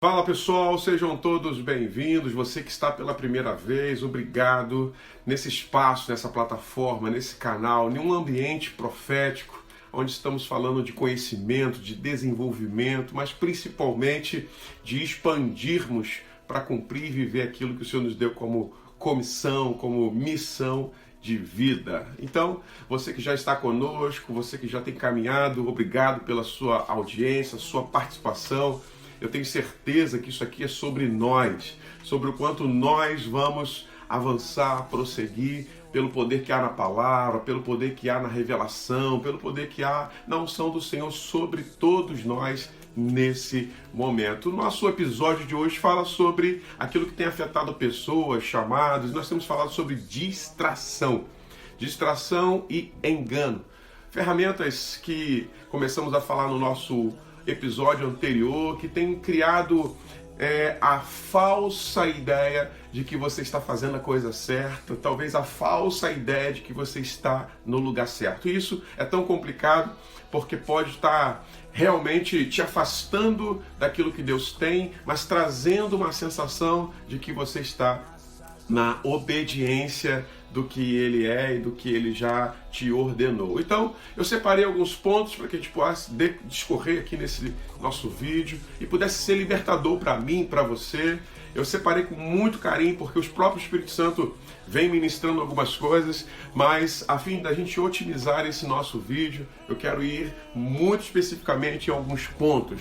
Fala pessoal, sejam todos bem-vindos. Você que está pela primeira vez, obrigado nesse espaço, nessa plataforma, nesse canal, em um ambiente profético, onde estamos falando de conhecimento, de desenvolvimento, mas principalmente de expandirmos para cumprir e viver aquilo que o Senhor nos deu como comissão, como missão de vida. Então, você que já está conosco, você que já tem caminhado, obrigado pela sua audiência, sua participação. Eu tenho certeza que isso aqui é sobre nós, sobre o quanto nós vamos avançar, prosseguir, pelo poder que há na palavra, pelo poder que há na revelação, pelo poder que há na unção do Senhor sobre todos nós nesse momento. O nosso episódio de hoje fala sobre aquilo que tem afetado pessoas, chamados. Nós temos falado sobre distração e engano. Ferramentas que começamos a falar no nosso episódio anterior, que tem criado a falsa ideia de que você está fazendo a coisa certa, talvez a falsa ideia de que você está no lugar certo. E isso é tão complicado porque pode estar realmente te afastando daquilo que Deus tem, mas trazendo uma sensação de que você está na obediência do que Ele é e do que Ele já te ordenou. Então, eu separei alguns pontos para que a gente possa discorrer aqui nesse nosso vídeo e pudesse ser libertador para mim, para você. Eu separei com muito carinho, porque o próprio Espírito Santo vem ministrando algumas coisas, mas a fim da gente otimizar esse nosso vídeo, eu quero ir muito especificamente em alguns pontos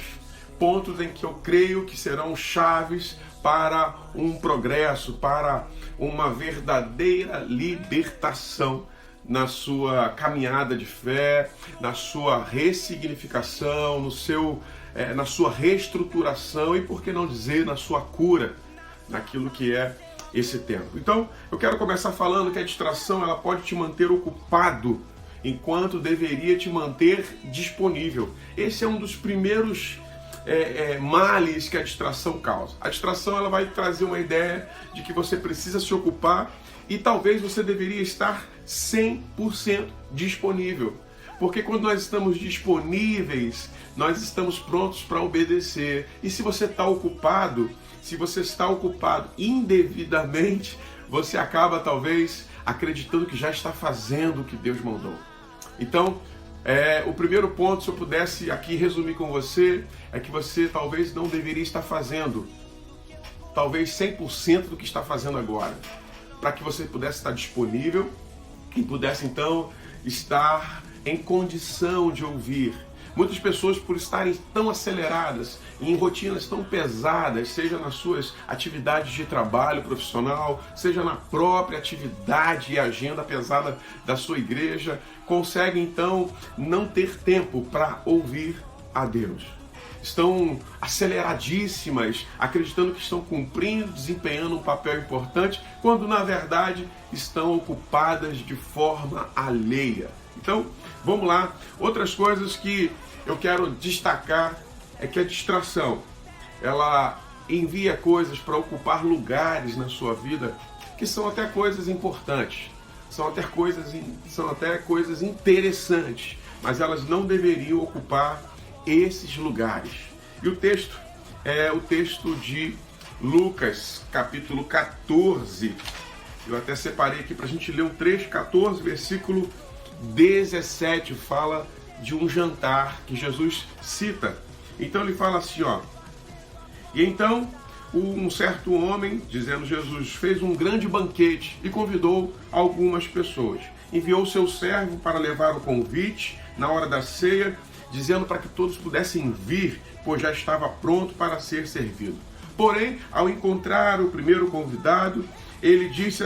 em que eu creio que serão chaves para um progresso, para uma verdadeira libertação na sua caminhada de fé, na sua ressignificação, na sua reestruturação e, por que não dizer, na sua cura, naquilo que é esse tempo. Então, eu quero começar falando que a distração ela pode te manter ocupado enquanto deveria te manter disponível. Esse é um dos primeiros males que a distração causa. A distração ela vai trazer uma ideia de que você precisa se ocupar e talvez você deveria estar 100% disponível. Porque quando nós estamos disponíveis, nós estamos prontos para obedecer. E se você está ocupado indevidamente, você acaba talvez acreditando que já está fazendo o que Deus mandou. Então, o primeiro ponto, se eu pudesse aqui resumir com você, é que você talvez não deveria estar fazendo, talvez 100% do que está fazendo agora, para que você pudesse estar disponível e pudesse então estar em condição de ouvir. Muitas pessoas, por estarem tão aceleradas, em rotinas tão pesadas, seja nas suas atividades de trabalho profissional, seja na própria atividade e agenda pesada da sua igreja, conseguem então não ter tempo para ouvir a Deus. Estão aceleradíssimas, acreditando que estão cumprindo, desempenhando um papel importante, quando na verdade estão ocupadas de forma alheia. Então, vamos lá. Outras coisas que eu quero destacar é que a distração, ela envia coisas para ocupar lugares na sua vida que são até coisas importantes, são até coisas interessantes, mas elas não deveriam ocupar esses lugares. E o texto é o texto de Lucas, capítulo 14. Eu até separei aqui para a gente ler um trecho, 14, versículo 17, fala de um jantar que Jesus cita. Então ele fala assim, e então um certo homem, dizendo Jesus, fez um grande banquete e convidou algumas pessoas. Enviou seu servo para levar o convite na hora da ceia, dizendo para que todos pudessem vir, pois já estava pronto para ser servido. Porém, ao encontrar o primeiro convidado, ele disse,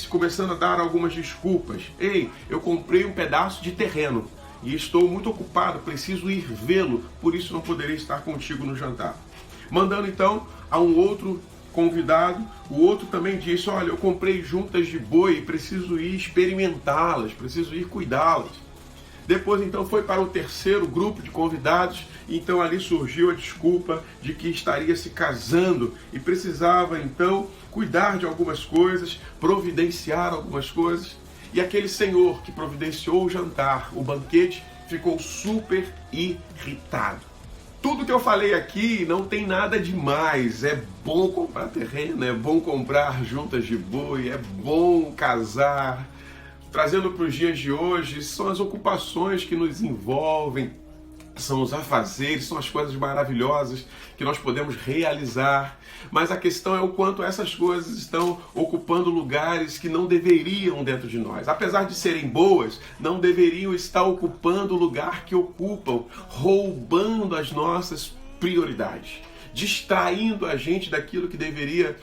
começando a dar algumas desculpas. Ei, eu comprei um pedaço de terreno e estou muito ocupado, preciso ir vê-lo, por isso não poderei estar contigo no jantar. Mandando então a um outro convidado, o outro também disse, olha, eu comprei juntas de boi e preciso ir experimentá-las, preciso ir cuidá-las. Depois então foi para o terceiro grupo de convidados, e então ali surgiu a desculpa de que estaria se casando e precisava então cuidar de algumas coisas, providenciar algumas coisas. E aquele senhor que providenciou o jantar, o banquete, ficou super irritado. Tudo que eu falei aqui não tem nada demais. É bom comprar terreno, é bom comprar juntas de boi, é bom casar. Trazendo para os dias de hoje, são as ocupações que nos envolvem, são os afazeres, são as coisas maravilhosas que nós podemos realizar. Mas a questão é o quanto essas coisas estão ocupando lugares que não deveriam dentro de nós. Apesar de serem boas, não deveriam estar ocupando o lugar que ocupam, roubando as nossas prioridades, distraindo a gente daquilo que deveria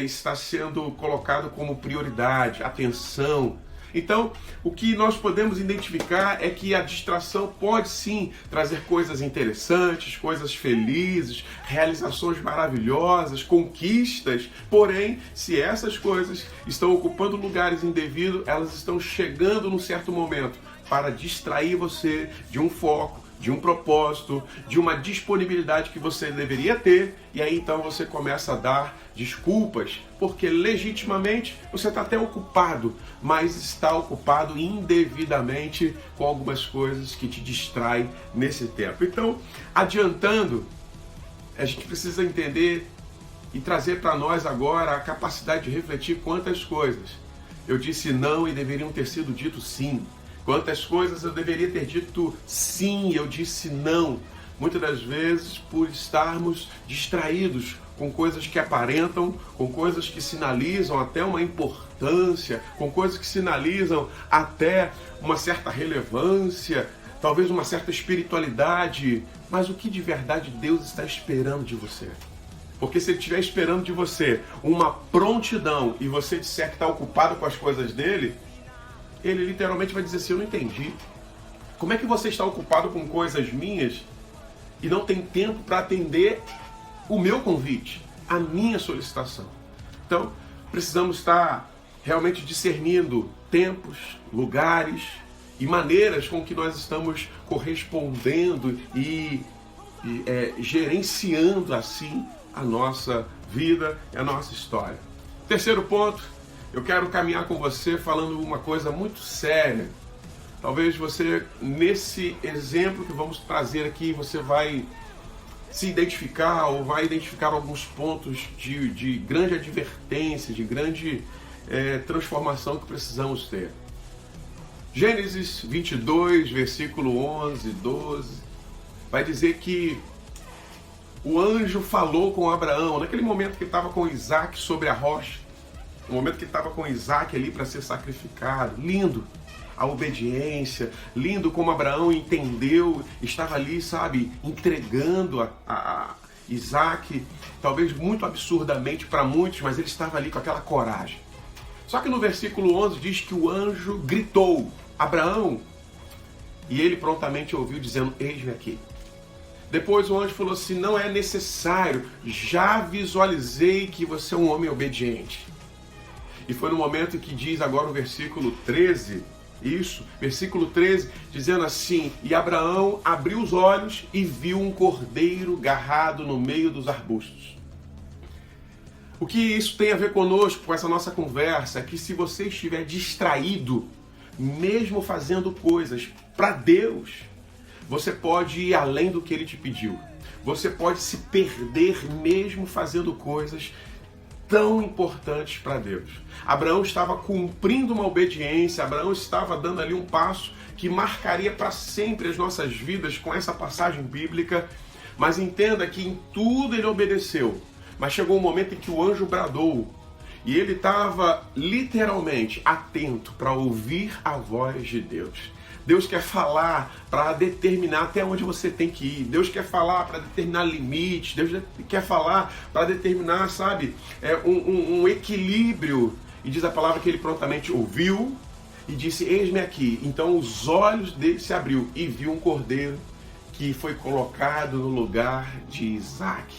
estar sendo colocado como prioridade, atenção. Então, o que nós podemos identificar é que a distração pode sim trazer coisas interessantes, coisas felizes, realizações maravilhosas, conquistas. Porém, se essas coisas estão ocupando lugares indevidos, elas estão chegando num certo momento para distrair você de um foco, de um propósito, de uma disponibilidade que você deveria ter, e aí então você começa a dar desculpas, porque legitimamente você está até ocupado, mas está ocupado indevidamente com algumas coisas que te distraem nesse tempo. Então, adiantando, a gente precisa entender e trazer para nós agora a capacidade de refletir quantas coisas eu disse não e deveriam ter sido dito sim. Quantas coisas eu deveria ter dito sim, eu disse não. Muitas das vezes por estarmos distraídos com coisas que aparentam, com coisas que sinalizam até uma importância, com coisas que sinalizam até uma certa relevância, talvez uma certa espiritualidade. Mas o que de verdade Deus está esperando de você? Porque se Ele estiver esperando de você uma prontidão e você disser que está ocupado com as coisas dele, Ele literalmente vai dizer assim: eu não entendi. Como é que você está ocupado com coisas minhas e não tem tempo para atender o meu convite, a minha solicitação? Então, precisamos estar realmente discernindo tempos, lugares e maneiras com que nós estamos correspondendo e gerenciando assim a nossa vida e a nossa história. Terceiro ponto, eu quero caminhar com você falando uma coisa muito séria. Talvez você, nesse exemplo que vamos trazer aqui, você vai se identificar ou vai identificar alguns pontos de grande advertência, de grande transformação que precisamos ter. Gênesis 22, versículo 11, 12, vai dizer que o anjo falou com Abraão, naquele momento que estava com Isaac sobre a rocha, no momento que estava com Isaac ali para ser sacrificado. Lindo a obediência, lindo como Abraão entendeu, estava ali, sabe, entregando a Isaac, talvez muito absurdamente para muitos, mas ele estava ali com aquela coragem. Só que no versículo 11 diz que o anjo gritou: Abraão, e ele prontamente ouviu dizendo: eis-me aqui. Depois o anjo falou assim: não é necessário, já visualizei que você é um homem obediente. E foi no momento que diz agora o versículo 13, versículo 13, dizendo assim: e Abraão abriu os olhos e viu um cordeiro garrado no meio dos arbustos. O que isso tem a ver conosco, com essa nossa conversa, é que se você estiver distraído, mesmo fazendo coisas para Deus, você pode ir além do que Ele te pediu. Você pode se perder mesmo fazendo coisas tão importantes para Deus. Abraão estava cumprindo uma obediência, Abraão estava dando ali um passo que marcaria para sempre as nossas vidas com essa passagem bíblica, mas entenda que em tudo ele obedeceu. Mas chegou um momento em que o anjo bradou e ele estava literalmente atento para ouvir a voz de Deus. Deus quer falar para determinar até onde você tem que ir. Deus quer falar para determinar limites. Deus quer falar para determinar, sabe, um equilíbrio. E diz a palavra que ele prontamente ouviu e disse: eis-me aqui. Então os olhos dele se abriu e viu um cordeiro que foi colocado no lugar de Isaac.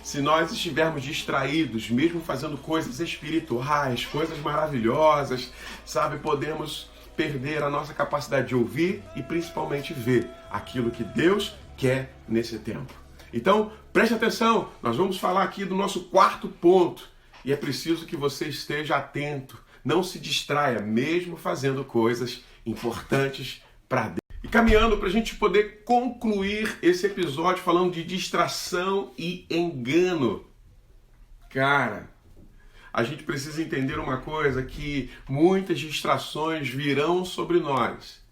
Se nós estivermos distraídos, mesmo fazendo coisas espirituais, coisas maravilhosas, sabe, podemos perder a nossa capacidade de ouvir e principalmente ver aquilo que Deus quer nesse tempo. Então, preste atenção, nós vamos falar aqui do nosso quarto ponto e é preciso que você esteja atento, não se distraia, mesmo fazendo coisas importantes para Deus. E Caminhando para a gente poder concluir esse episódio falando de distração e engano. Cara, a gente precisa entender uma coisa, que muitas distrações virão sobre nós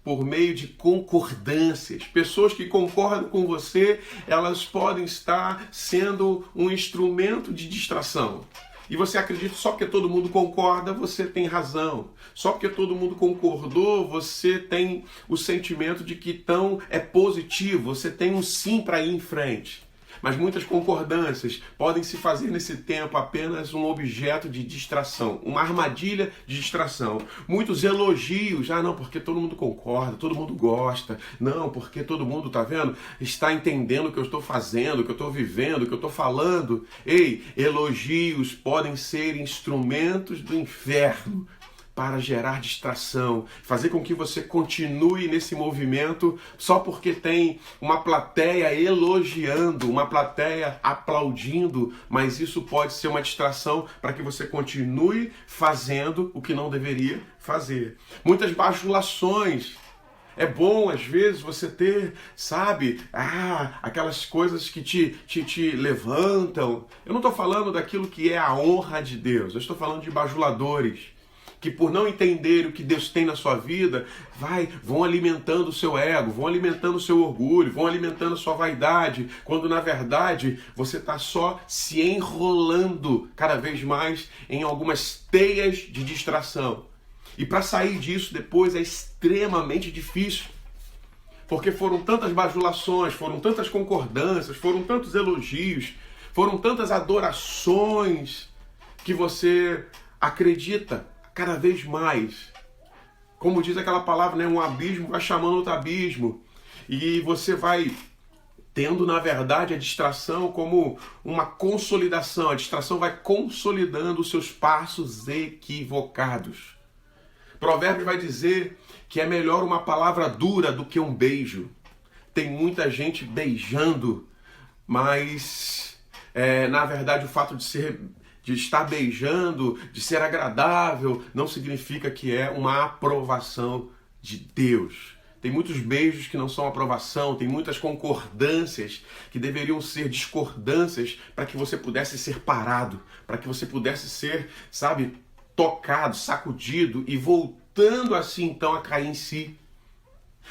por meio de concordâncias. Pessoas que concordam com você, elas podem estar sendo um instrumento de distração. E você acredita só porque todo mundo concorda, você tem razão. Só porque todo mundo concordou, você tem o sentimento de que então é positivo, você tem um sim para ir em frente. Mas muitas concordâncias podem se fazer nesse tempo apenas um objeto de distração, uma armadilha de distração. Muitos elogios, não, porque todo mundo concorda, todo mundo gosta, não, porque todo mundo, tá vendo, está entendendo o que eu estou fazendo, o que eu estou vivendo, o que eu estou falando. Ei, elogios podem ser instrumentos do inferno para gerar distração, fazer com que você continue nesse movimento só porque tem uma plateia elogiando, uma plateia aplaudindo, mas isso pode ser uma distração para que você continue fazendo o que não deveria fazer. Muitas bajulações. É bom, às vezes, você ter, sabe, aquelas coisas que te levantam. Eu não estou falando daquilo que é a honra de Deus, eu estou falando de bajuladores que, por não entender o que Deus tem na sua vida, vão alimentando o seu ego, vão alimentando o seu orgulho, vão alimentando a sua vaidade, quando na verdade você está só se enrolando cada vez mais em algumas teias de distração. E para sair disso depois é extremamente difícil, porque foram tantas bajulações, foram tantas concordâncias, foram tantos elogios, foram tantas adorações que você acredita cada vez mais. Como diz aquela palavra, né? Um abismo vai chamando outro abismo. E você vai tendo, na verdade, a distração como uma consolidação. A distração vai consolidando os seus passos equivocados. Provérbios vai dizer que é melhor uma palavra dura do que um beijo. Tem muita gente beijando, mas na verdade o fato de estar beijando, de ser agradável, não significa que é uma aprovação de Deus. Tem muitos beijos que não são aprovação, tem muitas concordâncias que deveriam ser discordâncias para que você pudesse ser parado, para que você pudesse ser, sabe, tocado, sacudido e voltando assim então a cair em si.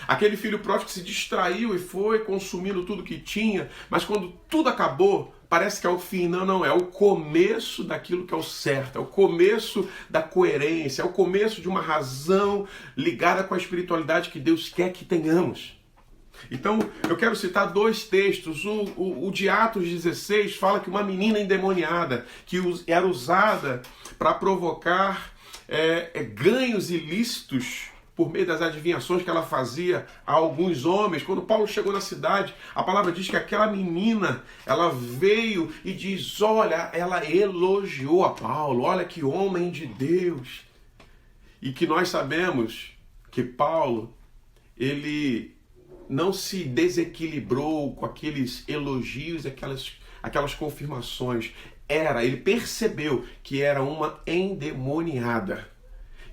Aquele filho pródigo que se distraiu e foi consumindo tudo que tinha, mas quando tudo acabou, parece que é o fim. Não, é o começo daquilo que é o certo, é o começo da coerência, é o começo de uma razão ligada com a espiritualidade que Deus quer que tenhamos. Então, eu quero citar dois textos. O de Atos 16 fala que uma menina endemoniada, que era usada para provocar ganhos ilícitos por meio das adivinhações que ela fazia a alguns homens. Quando Paulo chegou na cidade, a palavra diz que aquela menina, ela veio e diz, olha, ela elogiou a Paulo, olha que homem de Deus. E que nós sabemos que Paulo, ele não se desequilibrou com aqueles elogios, aquelas confirmações. Ele percebeu que era uma endemoniada.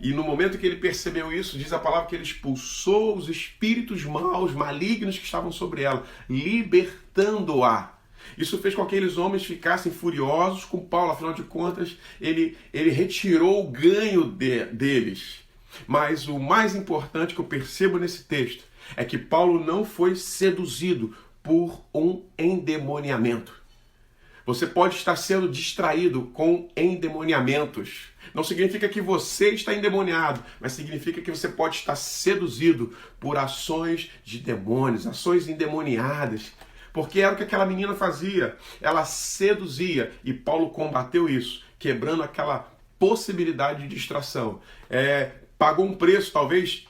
E no momento que ele percebeu isso, diz a palavra que ele expulsou os espíritos maus, malignos que estavam sobre ela, libertando-a. Isso fez com que aqueles homens ficassem furiosos com Paulo, afinal de contas, ele retirou o ganho deles. Mas o mais importante que eu percebo nesse texto é que Paulo não foi seduzido por um endemoniamento. Você pode estar sendo distraído com endemoniamentos. Não significa que você está endemoniado, mas significa que você pode estar seduzido por ações de demônios, ações endemoniadas. Porque era o que aquela menina fazia. Ela seduzia e Paulo combateu isso, quebrando aquela possibilidade de distração. Pagou um preço talvez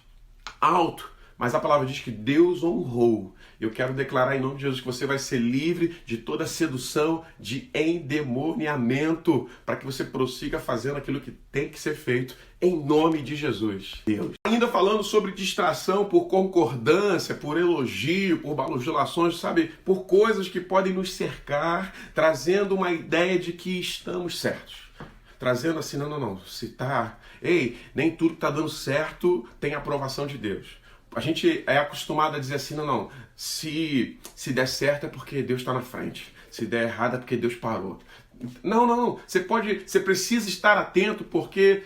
alto, mas a palavra diz que Deus honrou. Eu quero declarar em nome de Jesus que você vai ser livre de toda sedução, de endemoniamento, para que você prossiga fazendo aquilo que tem que ser feito em nome de Jesus. Deus. Ainda falando sobre distração por concordância, por elogio, por bajulações, sabe? Por coisas que podem nos cercar, trazendo uma ideia de que estamos certos. Trazendo assim, não, se tá... nem tudo que está dando certo tem a aprovação de Deus. A gente é acostumado a dizer assim, não, se der certo é porque Deus está na frente. Se der errado é porque Deus parou. Não. Você precisa estar atento porque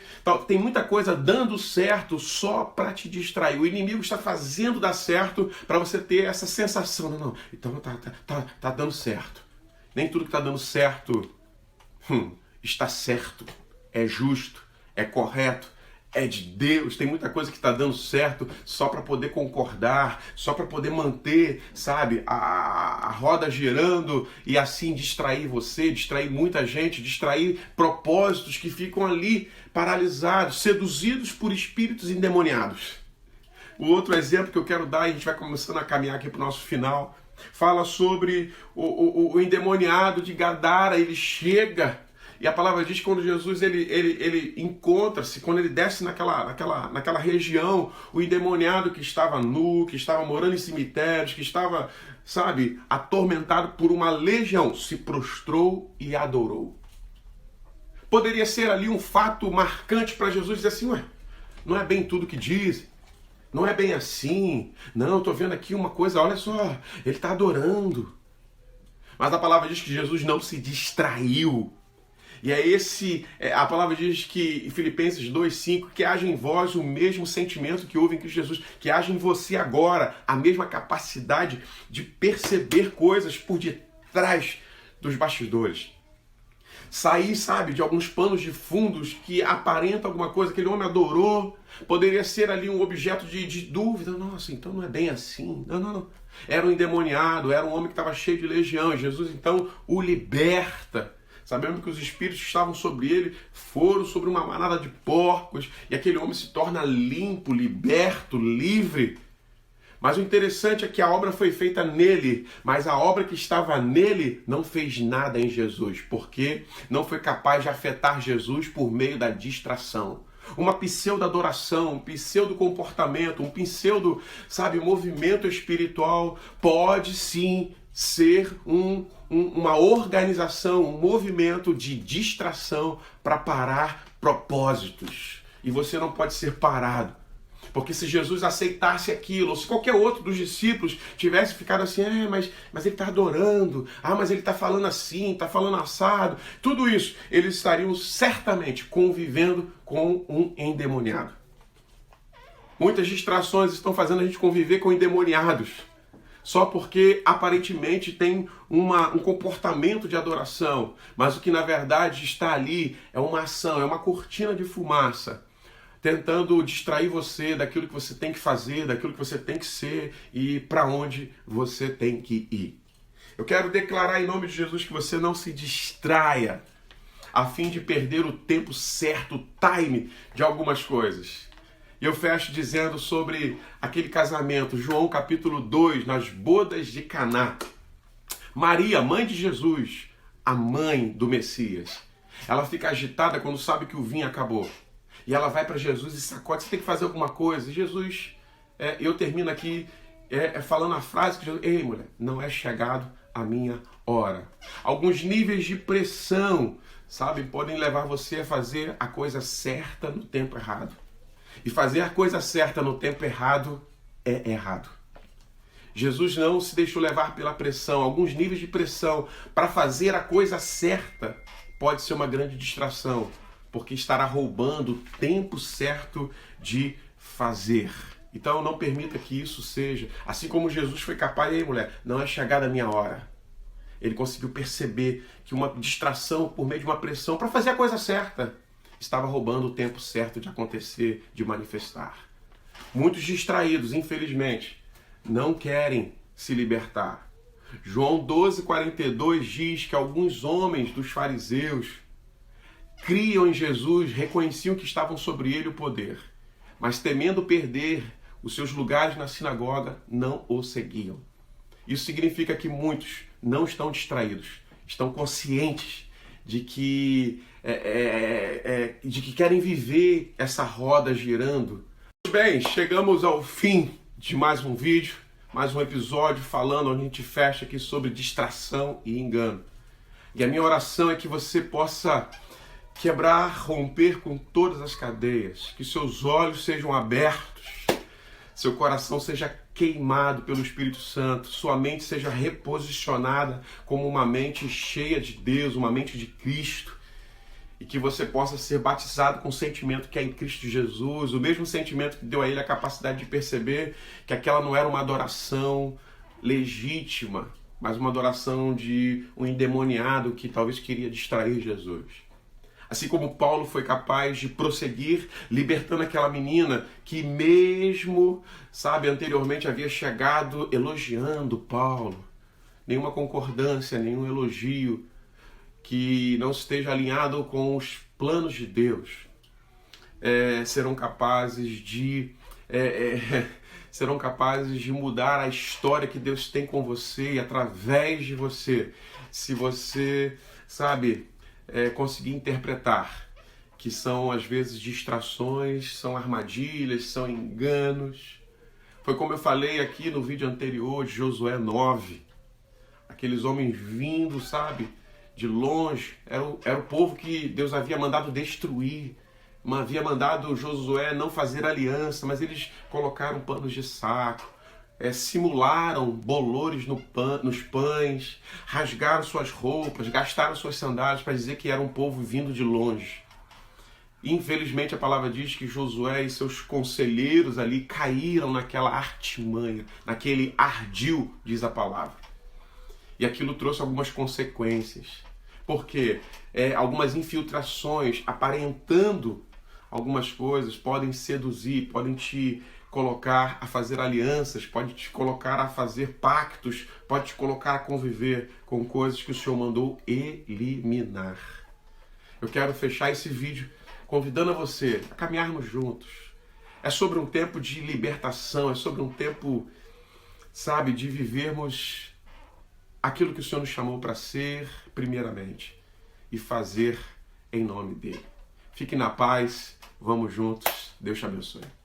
tem muita coisa dando certo só para te distrair. O inimigo está fazendo dar certo para você ter essa sensação. Não. Então tá dando certo. Nem tudo que está dando certo está certo, é justo, é correto, é de Deus. Tem muita coisa que está dando certo só para poder concordar, só para poder manter, sabe, a roda girando e assim distrair você, distrair muita gente, distrair propósitos que ficam ali paralisados, seduzidos por espíritos endemoniados. O outro exemplo que eu quero dar, e a gente vai começando a caminhar aqui para o nosso final, fala sobre o endemoniado de Gadara. Ele chega, e a palavra diz que quando Jesus ele encontra-se, quando ele desce naquela região, o endemoniado que estava nu, que estava morando em cemitérios, que estava, sabe, atormentado por uma legião, se prostrou e adorou. Poderia ser ali um fato marcante para Jesus dizer assim, não é bem tudo que dizem. Não é bem assim. Não, eu estou vendo aqui uma coisa, olha só, ele está adorando. Mas a palavra diz que Jesus não se distraiu. E a palavra diz que em Filipenses 2,5, que haja em vós o mesmo sentimento que houve em Cristo Jesus, que haja em você agora a mesma capacidade de perceber coisas por detrás dos bastidores. Sair, sabe, de alguns panos de fundos que aparenta alguma coisa, aquele homem adorou, poderia ser ali um objeto de dúvida. Nossa, então não é bem assim. Não. Era um endemoniado, era um homem que estava cheio de legião. Jesus então o liberta. Sabemos que os espíritos que estavam sobre ele foram sobre uma manada de porcos, e aquele homem se torna limpo, liberto, livre. Mas o interessante é que a obra foi feita nele, mas a obra que estava nele não fez nada em Jesus, porque não foi capaz de afetar Jesus por meio da distração. Uma pseudo-adoração, um pseudo-comportamento, um pseudo, movimento espiritual pode sim ser uma organização, um movimento de distração para parar propósitos. E você não pode ser parado. Porque se Jesus aceitasse aquilo, ou se qualquer outro dos discípulos tivesse ficado assim, mas ele está adorando, mas ele está falando assim, está falando assado, tudo isso, eles estariam certamente convivendo com um endemoniado. Muitas distrações estão fazendo a gente conviver com endemoniados, só porque aparentemente tem um comportamento de adoração, mas o que na verdade está ali é uma ação, é uma cortina de fumaça, tentando distrair você daquilo que você tem que fazer, daquilo que você tem que ser e para onde você tem que ir. Eu quero declarar em nome de Jesus que você não se distraia a fim de perder o tempo certo, o time de algumas coisas. E eu fecho dizendo sobre aquele casamento, João capítulo 2, nas bodas de Caná. Maria, mãe de Jesus, a mãe do Messias, ela fica agitada quando sabe que o vinho acabou. E ela vai para Jesus e sacode, você tem que fazer alguma coisa. E Jesus, eu termino aqui falando a frase que Jesus, ei mulher, não é chegado a minha hora. Alguns níveis de pressão, podem levar você a fazer a coisa certa no tempo errado. E fazer a coisa certa no tempo errado é errado. Jesus não se deixou levar pela pressão. Alguns níveis de pressão para fazer a coisa certa pode ser uma grande distração, porque estará roubando o tempo certo de fazer. Então não permita que isso seja. Assim como Jesus foi capaz, ei mulher, não é chegada a minha hora. Ele conseguiu perceber que uma distração por meio de uma pressão para fazer a coisa certa estava roubando o tempo certo de acontecer, de manifestar. Muitos distraídos, infelizmente, não querem se libertar. João 12,42 diz que alguns homens dos fariseus criam em Jesus, reconheciam que estavam sobre ele o poder, mas temendo perder os seus lugares na sinagoga, não o seguiam. Isso significa que muitos não estão distraídos, estão conscientes de que querem viver essa roda girando. Bem, chegamos ao fim de mais um vídeo, mais um episódio falando, onde a gente fecha aqui sobre distração e engano. E a minha oração é que você possa quebrar, romper com todas as cadeias, que seus olhos sejam abertos, seu coração seja queimado pelo Espírito Santo, sua mente seja reposicionada como uma mente cheia de Deus, uma mente de Cristo, e que você possa ser batizado com o sentimento que é em Cristo Jesus, o mesmo sentimento que deu a ele a capacidade de perceber que aquela não era uma adoração legítima, mas uma adoração de um endemoniado que talvez queria distrair Jesus. Assim como Paulo foi capaz de prosseguir libertando aquela menina que mesmo, anteriormente havia chegado elogiando Paulo. Nenhuma concordância, nenhum elogio que não esteja alinhado com os planos de Deus serão capazes de mudar a história que Deus tem com você e através de você, se você conseguir interpretar que são às vezes distrações, são armadilhas, são enganos. Foi como eu falei aqui no vídeo anterior de Josué 9, aqueles homens vindo, de longe, era o povo que Deus havia mandado destruir, havia mandado Josué não fazer aliança, mas eles colocaram panos de saco, simularam bolores nos pães, rasgaram suas roupas, gastaram suas sandálias para dizer que era um povo vindo de longe. Infelizmente a palavra diz que Josué e seus conselheiros ali caíram naquela artimanha, naquele ardil, diz a palavra. E aquilo trouxe algumas consequências. Porque algumas infiltrações, aparentando algumas coisas, podem seduzir, podem te colocar a fazer alianças, pode te colocar a fazer pactos, pode te colocar a conviver com coisas que o Senhor mandou eliminar. Eu quero fechar esse vídeo convidando a você a caminharmos juntos. É sobre um tempo de libertação, é sobre um tempo, de vivermos aquilo que o Senhor nos chamou para ser, primeiramente, e fazer em nome dele. Fique na paz, vamos juntos, Deus te abençoe.